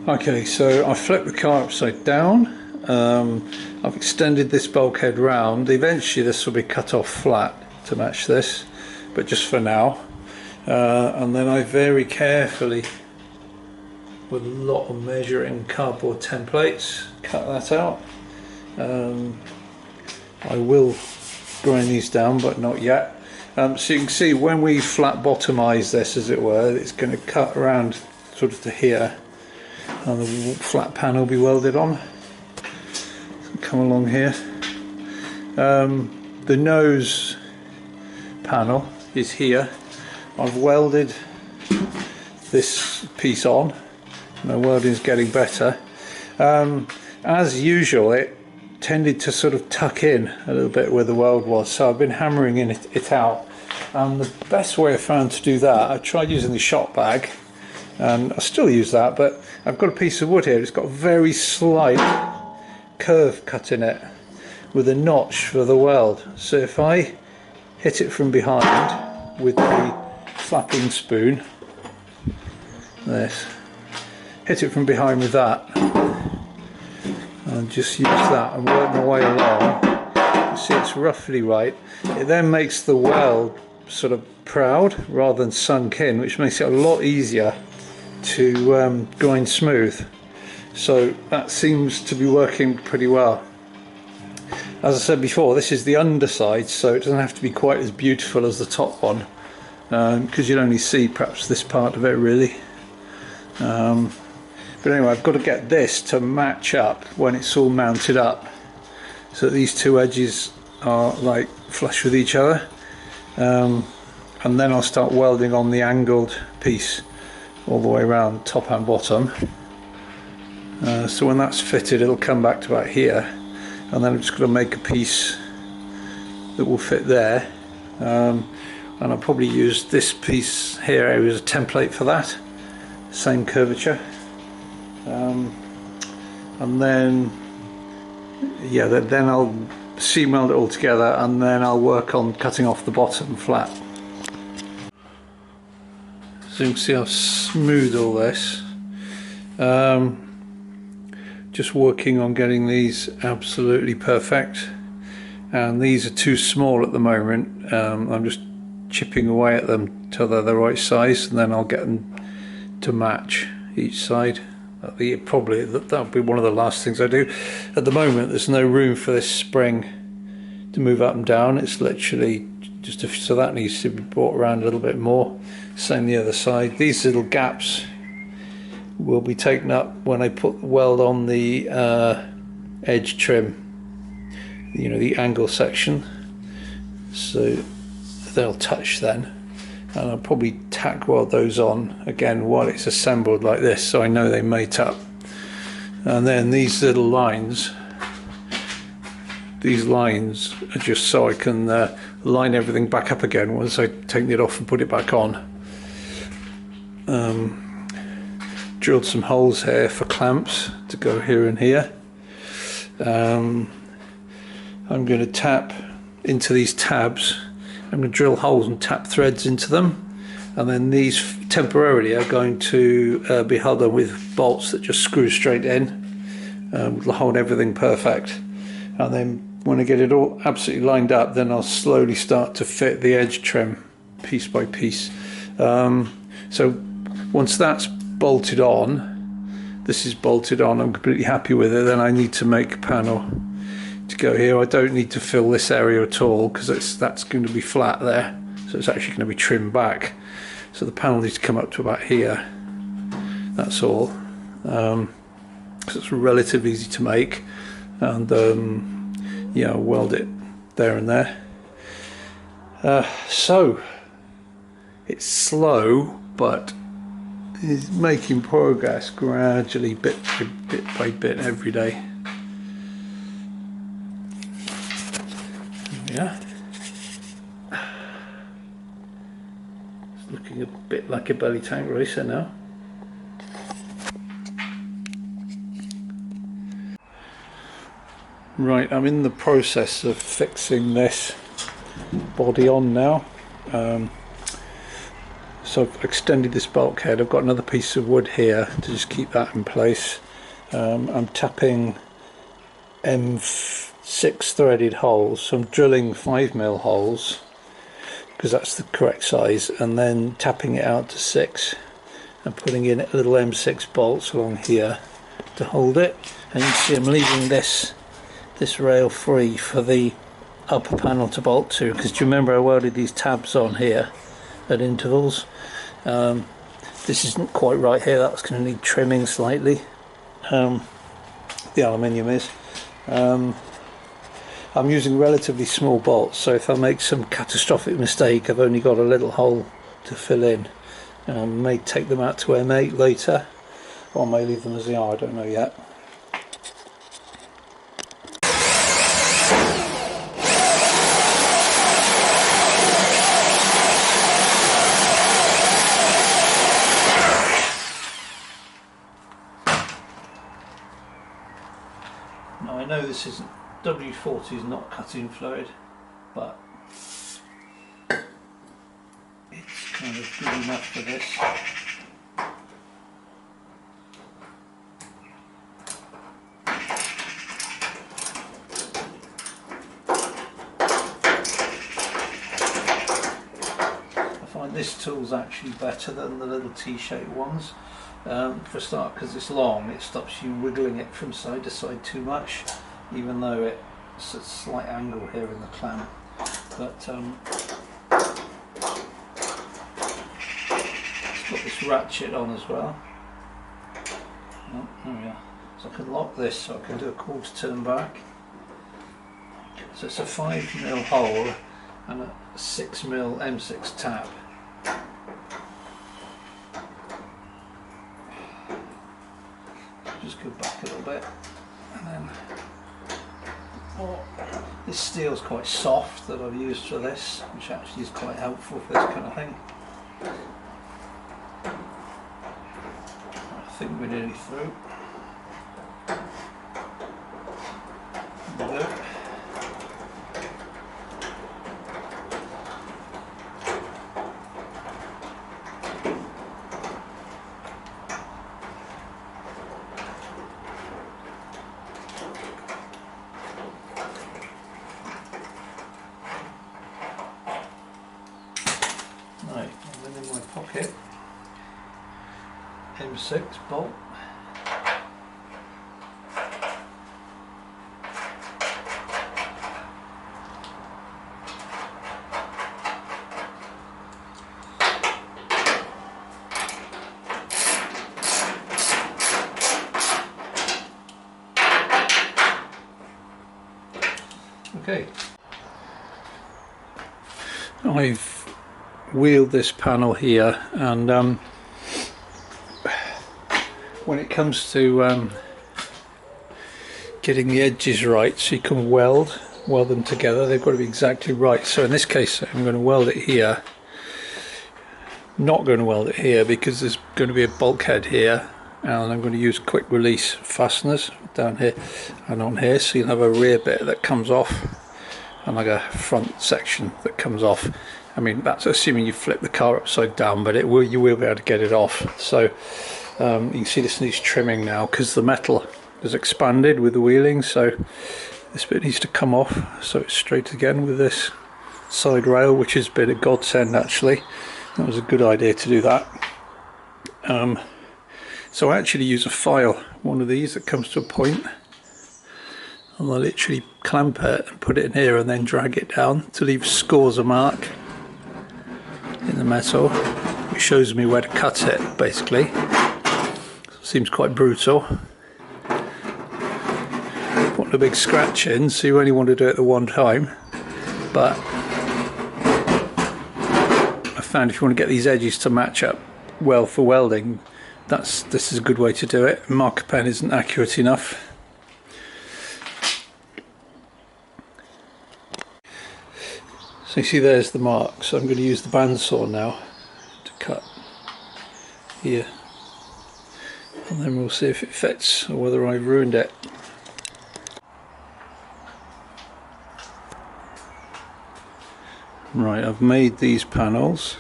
Okay, so I flipped the car upside down. I've extended this bulkhead round. Eventually this will be cut off flat to match this, but just for now. And then I very carefully, with a lot of measuring cardboard templates, cut that out. I will grind these down, but not yet. So you can see when we flat bottomize this, as it were, it's going to cut around sort of to here, and the flat panel will be welded on. Come along here. The nose panel is here. I've welded this piece on. My welding is getting better. As usual, it tended to sort of tuck in a little bit where the weld was, so I've been hammering it out. And the best way I found to do that, I tried using the shop bag, and I still use that, but I've got a piece of wood here. It's got a very slight curve cut in it with a notch for the weld. So if I hit it from behind with the flapping spoon, hit it from behind with that, and just use that and work my way along. You see it's roughly right. It then makes the weld sort of proud rather than sunk in, which makes it a lot easier to grind smooth. So that seems to be working pretty well. As I said before, this is the underside, so it doesn't have to be quite as beautiful as the top one, because you'd only see perhaps this part of it really. But anyway, I've got to get this to match up when it's all mounted up, so that these two edges are like flush with each other, and then I'll start welding on the angled piece all the way around, top and bottom. So when that's fitted, it'll come back to about here, and then I'm just going to make a piece that will fit there, and I'll probably use this piece here as a template for that, same curvature, and then yeah, then I'll seam weld it all together, and then I'll work on cutting off the bottom flat. So you can see I've smoothed all this. Just working on getting these absolutely perfect, and these are too small at the moment. I'm just chipping away at them till they're the right size, and then I'll get them to match each side. That'll be one of the last things I do. At the moment there's no room for this spring to move up and down. It's literally just so that needs to be brought around a little bit more. Same the other side. These little gaps will be taken up when I put the weld on the edge trim, you know, the angle section, so they'll touch then, and I'll probably tack weld those on again while it's assembled like this, so I know they mate up. And then these little lines, are just so I can line everything back up again once I take it off and put it back on. Drilled some holes here for clamps to go here and here. I'm going to tap into these tabs. I'm going to drill holes and tap threads into them, and then these temporarily are going to be held on with bolts that just screw straight in. Will hold everything perfect, and then when I get it all absolutely lined up, then I'll slowly start to fit the edge trim piece by piece. So once that's bolted on, this is bolted on, I'm completely happy with it, then I need to make a panel to go here. I don't need to fill this area at all, because that's going to be flat there, so it's actually going to be trimmed back. So the panel needs to come up to about here, that's all. So it's relatively easy to make, and yeah, I'll weld it there and there. So it's slow, but it's making progress gradually, bit by bit, every day. Yeah, it's looking a bit like a belly tank racer now. Right, I'm in the process of fixing this body on now. So I've extended this bulkhead. I've got another piece of wood here to just keep that in place. I'm tapping M6 threaded holes, so I'm drilling 5mm holes because that's the correct size, and then tapping it out to 6 and putting in little M6 bolts along here to hold it. And you can see I'm leaving this rail free for the upper panel to bolt to, because do you remember I welded these tabs on here at intervals? This isn't quite right here, that's going to need trimming slightly. The aluminium is. I'm using relatively small bolts, so if I make some catastrophic mistake I've only got a little hole to fill in. May take them out to M8 later, or I may leave them as they are, I don't know yet. Now I know this isn't, W40 is not cutting fluid, but it's kind of good enough for this. I find this tool's actually better than the little T-shaped ones. For a start, because it's long, it stops you wiggling it from side to side too much, even though it's a slight angle here in the clamp. But it's got this ratchet on as well. Oh, there we are. So I can lock this, so I can do a quarter turn back. So it's a 5mm hole and a 6mm M6 tap. Just go back a little bit, and then this steel's quite soft that I've used for this, which actually is quite helpful for this kind of thing. I think we're nearly through. There we go. Right, and then in my pocket, M6 bolt. Okay, I've wheeled this panel here, and when it comes to getting the edges right so you can weld them together, they've got to be exactly right. So in this case I'm going to weld it here, not going to weld it here because there's going to be a bulkhead here, and I'm going to use quick release fasteners down here and on here, so you'll have a rear bit that comes off and like a front section that comes off. I mean, that's assuming you flip the car upside down, but you will be able to get it off. So you can see this needs trimming now because the metal has expanded with the wheeling, so this bit needs to come off so it's straight again with this side rail, which has been a godsend actually. That was a good idea to do that. So I actually use a file, one of these that comes to a point, and I literally clamp it and put it in here and then drag it down to leave scores of mark in the metal, which shows me where to cut it basically. Seems quite brutal. Want a big scratch in, so you only want to do it the one time, but I found if you want to get these edges to match up well for welding, this is a good way to do it. Marker pen isn't accurate enough. So you see there's the mark, so I'm going to use the bandsaw now to cut here, and then we'll see if it fits or whether I've ruined it. Right, I've made these panels.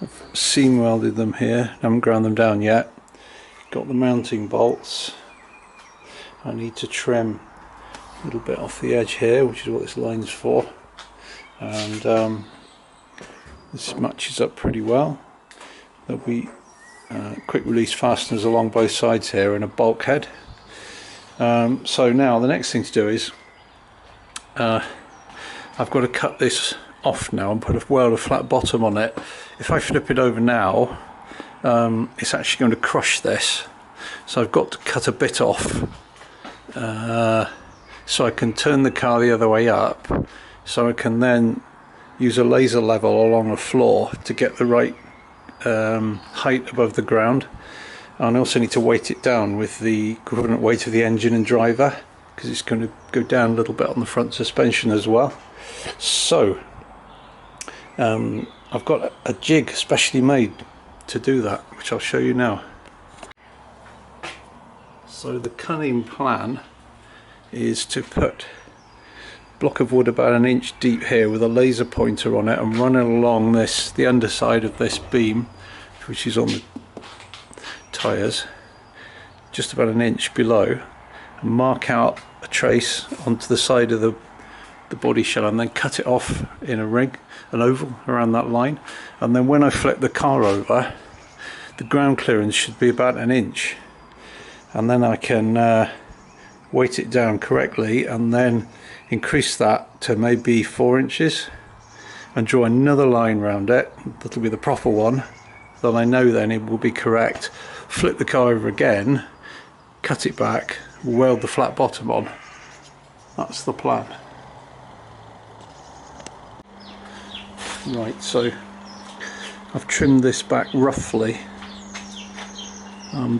I've seam welded them here, haven't ground them down yet. Got the mounting bolts. I need to trim a little bit off the edge here, which is what this line's for, and this matches up pretty well. There'll be quick release fasteners along both sides here and a bulkhead. So now the next thing to do is I've got to cut this off now and put weld a flat bottom on it. If I flip it over now, it's actually going to crush this, so I've got to cut a bit off so I can turn the car the other way up, so I can then use a laser level along the floor to get the right height above the ground. And I also need to weight it down with the equivalent weight of the engine and driver, because it's going to go down a little bit on the front suspension as well. So I've got a jig specially made to do that, which I'll show you now. So the cunning plan is to put a block of wood about 1 inch deep here with a laser pointer on it and run it along the underside of this beam, which is on the tyres, just about 1 inch below, and mark out a trace onto the side of the body shell, and then cut it off in a ring, an oval around that line. And then when I flip the car over, the ground clearance should be about 1 inch, and then I can weight it down correctly and then increase that to maybe 4 inches and draw another line around it. That'll be the proper one, then I know then it will be correct. Flip the car over again, cut it back, weld the flat bottom on. That's the plan. Right, so I've trimmed this back roughly.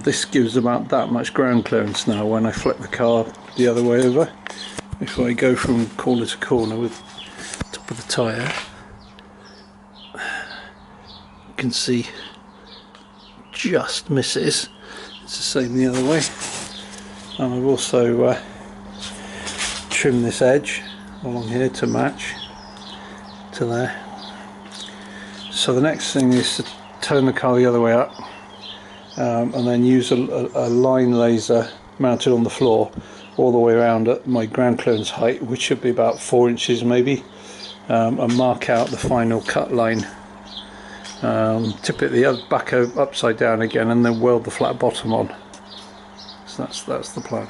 This gives about that much ground clearance now when I flip the car the other way over. If I go from corner to corner with the top of the tyre, you can see just misses. It's the same the other way. And I've also trimmed this edge along here to match to there. So the next thing is to turn the car the other way up, and then use a line laser mounted on the floor all the way around at my ground clearance height, which should be about 4 inches maybe, and mark out the final cut line. Tip it the back upside down again, and then weld the flat bottom on. So that's the plan.